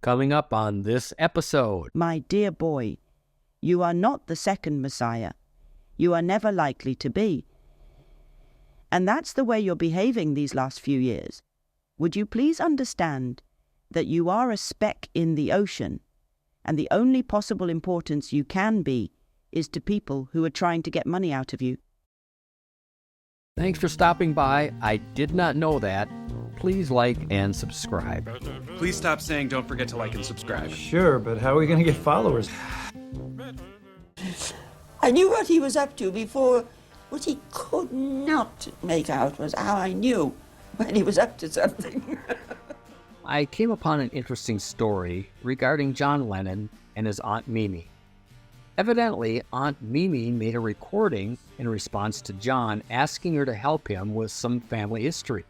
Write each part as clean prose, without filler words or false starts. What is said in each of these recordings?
Coming up on this episode. My dear boy, you are not the second Messiah. You are never likely to be. And that's the way you're behaving these last few years. Would you please understand that you are a speck in the ocean, and the only possible importance you can be is to people who are trying to get money out of you? Thanks for stopping by. I did not know that. Please like and subscribe. Please stop saying don't forget to like and subscribe. Sure, but how are we going to get followers? I knew what he was up to before. What he could not make out was how I knew when he was up to something. I came upon an interesting story regarding John Lennon and his Aunt Mimi. Evidently, Aunt Mimi made a recording in response to John asking her to help him with some family history.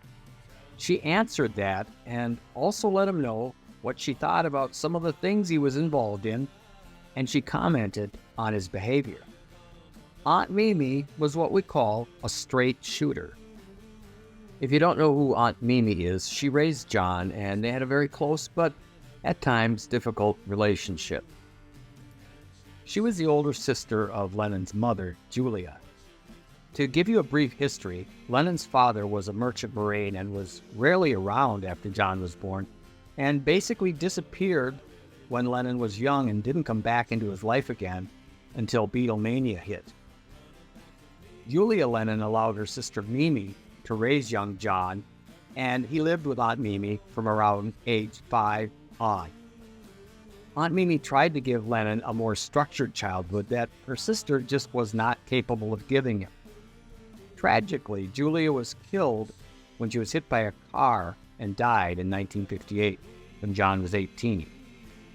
She answered that and also let him know what she thought about some of the things he was involved in, and she commented on his behavior. Aunt Mimi was what we call a straight shooter. If you don't know who Aunt Mimi is, she raised John and they had a very close but at times difficult relationship. She was the older sister of Lennon's mother, Julia. To give you a brief history, Lennon's father was a merchant marine and was rarely around after John was born, and basically disappeared when Lennon was young and didn't come back into his life again until Beatlemania hit. Julia Lennon allowed her sister Mimi to raise young John, and he lived with Aunt Mimi from around age 5 on. Aunt Mimi tried to give Lennon a more structured childhood that her sister just was not capable of giving him. Tragically, Julia was killed when she was hit by a car and died in 1958 when John was 18.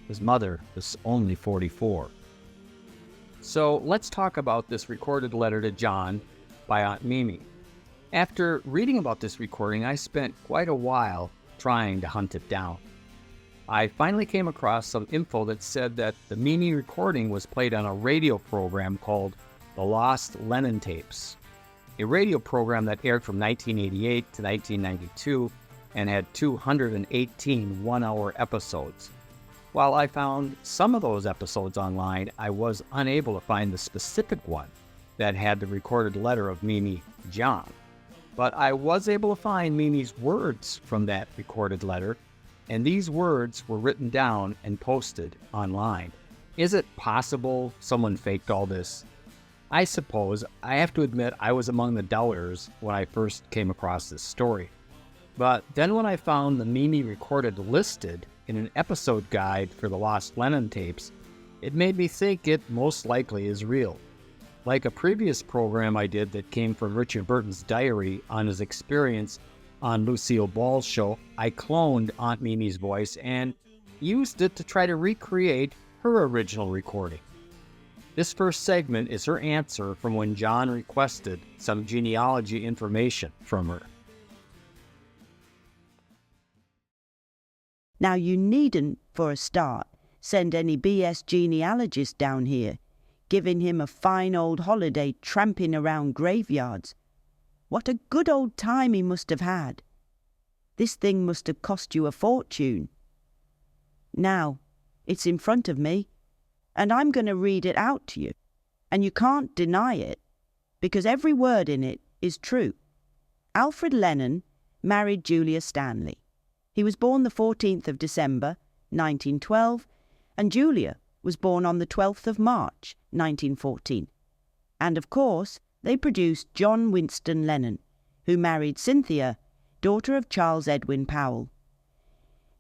His mother was only 44. So let's talk about this recorded letter to John by Aunt Mimi. After reading about this recording, I spent quite a while trying to hunt it down. I finally came across some info that said that the Mimi recording was played on a radio program called the Lost Lennon Tapes, a radio program that aired from 1988 to 1992 and had 218 one-hour episodes. While I found some of those episodes online, I was unable to find the specific one that had the recorded letter of Mimi John. But I was able to find Mimi's words from that recorded letter, and these words were written down and posted online. Is it possible someone faked all this? I suppose. I have to admit I was among the doubters when I first came across this story. But then when I found the Mimi recorded listed in an episode guide for the Lost Lennon Tapes, it made me think it most likely is real. Like a previous program I did that came from Richard Burton's diary on his experience on Lucille Ball's show, I cloned Aunt Mimi's voice and used it to try to recreate her original recording. This first segment is her answer from when John requested some genealogy information from her. Now you needn't, for a start, send any BS genealogist down here, giving him a fine old holiday tramping around graveyards. What a good old time he must have had. This thing must have cost you a fortune. Now, it's in front of me, and I'm going to read it out to you, and you can't deny it, because every word in it is true. Alfred Lennon married Julia Stanley. He was born the 14th of December, 1912, and Julia was born on the 12th of March, 1914. And of course, they produced John Winston Lennon, who married Cynthia, daughter of Charles Edwin Powell.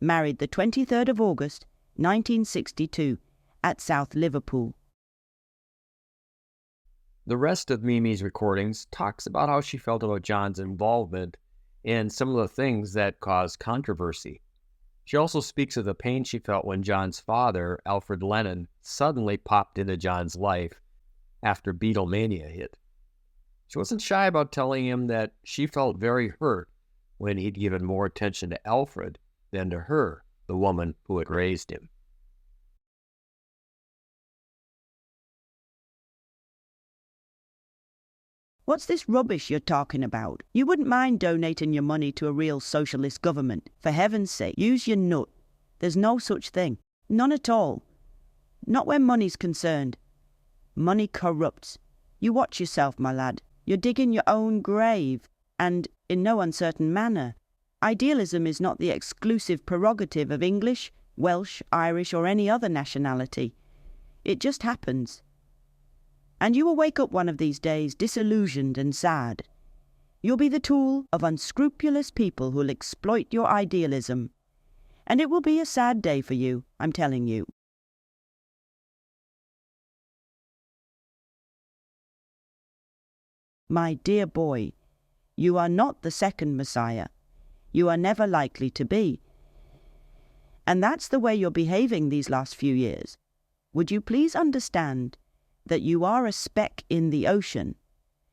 Married the 23rd of August, 1962, at South Liverpool. The rest of Mimi's recordings talks about how she felt about John's involvement in some of the things that caused controversy. She also speaks of the pain she felt when John's father, Alfred Lennon, suddenly popped into John's life after Beatlemania hit. She wasn't shy about telling him that she felt very hurt when he'd given more attention to Alfred than to her, the woman who had raised him. What's this rubbish you're talking about? You wouldn't mind donating your money to a real socialist government. For heaven's sake, use your nut. There's no such thing. None at all. Not when money's concerned. Money corrupts. You watch yourself, my lad. You're digging your own grave, and in no uncertain manner. Idealism is not the exclusive prerogative of English, Welsh, Irish, or any other nationality. It just happens. And you will wake up one of these days disillusioned and sad. You'll be the tool of unscrupulous people who'll exploit your idealism. And it will be a sad day for you, I'm telling you. My dear boy, you are not the second Messiah. You are never likely to be. And that's the way you're behaving these last few years. Would you please understand that you are a speck in the ocean,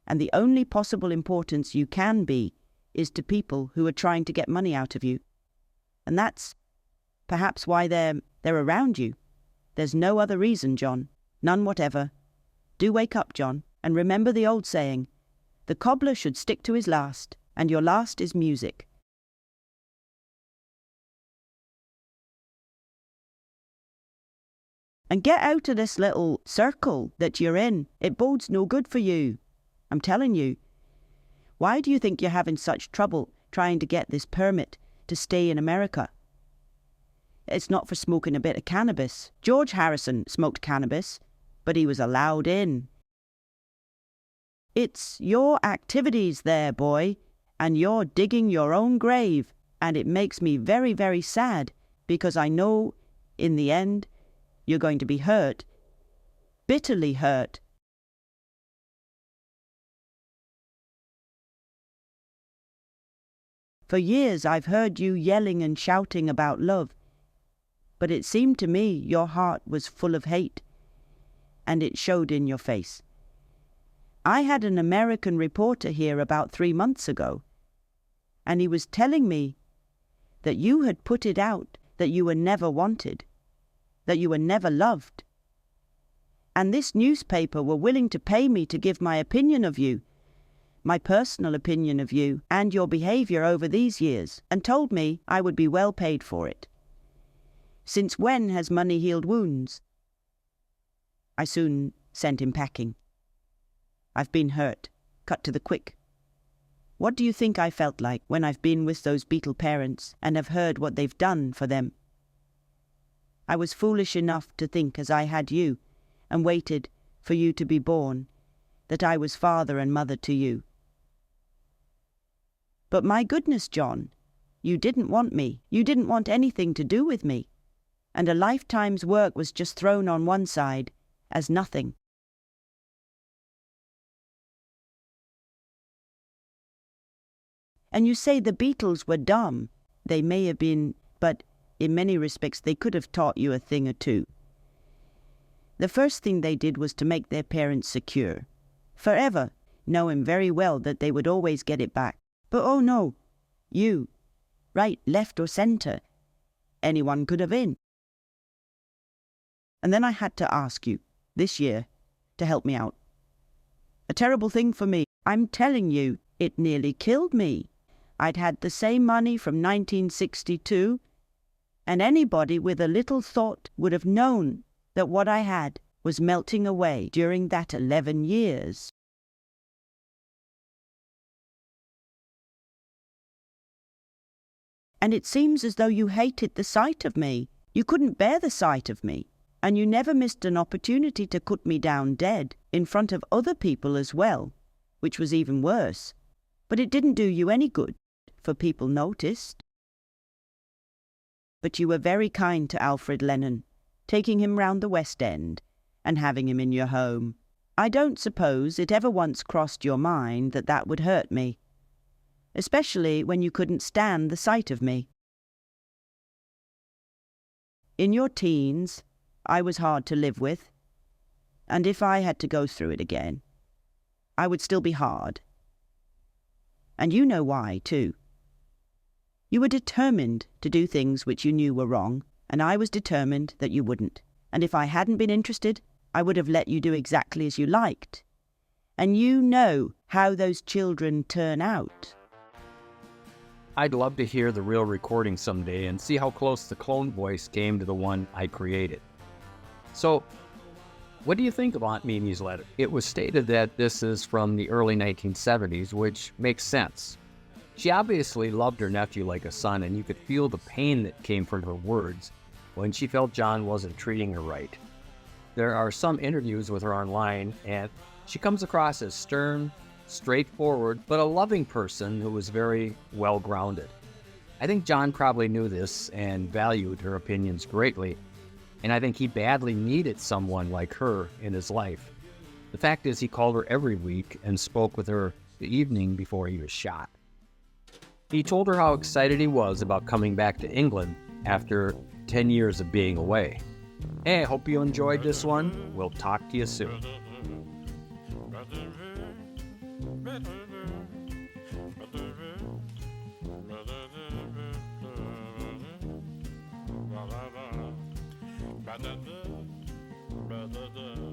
and the only possible importance you can be is to people who are trying to get money out of you. And that's perhaps why they're around you. There's no other reason, John. None whatever. Do wake up, John, and remember the old saying, the cobbler should stick to his last, and your last is music. And get out of this little circle that you're in. It bodes no good for you. I'm telling you. Why do you think you're having such trouble trying to get this permit to stay in America? It's not for smoking a bit of cannabis. George Harrison smoked cannabis, but he was allowed in. It's your activities there, boy, and you're digging your own grave, and it makes me very, very sad, because I know, in the end, you're going to be hurt, bitterly hurt. For years I've heard you yelling and shouting about love, but it seemed to me your heart was full of hate, and it showed in your face. I had an American reporter here about 3 months ago, and he was telling me that you had put it out that you were never wanted, that you were never loved. And this newspaper were willing to pay me to give my opinion of you, my personal opinion of you and your behavior over these years, and told me I would be well paid for it. Since when has money healed wounds? I soon sent him packing. I've been hurt, cut to the quick. What do you think I felt like when I've been with those Beatle parents and have heard what they've done for them? I was foolish enough to think as I had you, and waited for you to be born, that I was father and mother to you. But my goodness, John, you didn't want me. You didn't want anything to do with me. And a lifetime's work was just thrown on one side as nothing. And you say the Beatles were dumb. They may have been, but in many respects they could have taught you a thing or two. The first thing they did was to make their parents secure. Forever, knowing very well that they would always get it back. But oh no, you, right, left or centre, anyone could have in. And then I had to ask you, this year, to help me out. A terrible thing for me. I'm telling you, it nearly killed me. I'd had the same money from 1962, and anybody with a little thought would have known that what I had was melting away during that 11 years. And it seems as though you hated the sight of me. You couldn't bear the sight of me. And you never missed an opportunity to cut me down dead in front of other people as well, which was even worse. But it didn't do you any good, for people noticed. But you were very kind to Alfred Lennon, taking him round the West End and having him in your home. I don't suppose it ever once crossed your mind that that would hurt me, especially when you couldn't stand the sight of me. In your teens, I was hard to live with, and if I had to go through it again, I would still be hard. And you know why, too. You were determined to do things which you knew were wrong, and I was determined that you wouldn't. And if I hadn't been interested, I would have let you do exactly as you liked. And you know how those children turn out. I'd love to hear the real recording someday and see how close the clone voice came to the one I created. So, what do you think of Aunt Mimi's letter? It was stated that this is from the early 1970s, which makes sense. She obviously loved her nephew like a son, and you could feel the pain that came from her words when she felt John wasn't treating her right. There are some interviews with her online, and she comes across as stern, straightforward, but a loving person who was very well-grounded. I think John probably knew this and valued her opinions greatly, and I think he badly needed someone like her in his life. The fact is, he called her every week and spoke with her the evening before he was shot. He told her how excited he was about coming back to England after 10 years of being away. Hey, I hope you enjoyed this one. We'll talk to you soon. Ba-da-da, ba-da-da.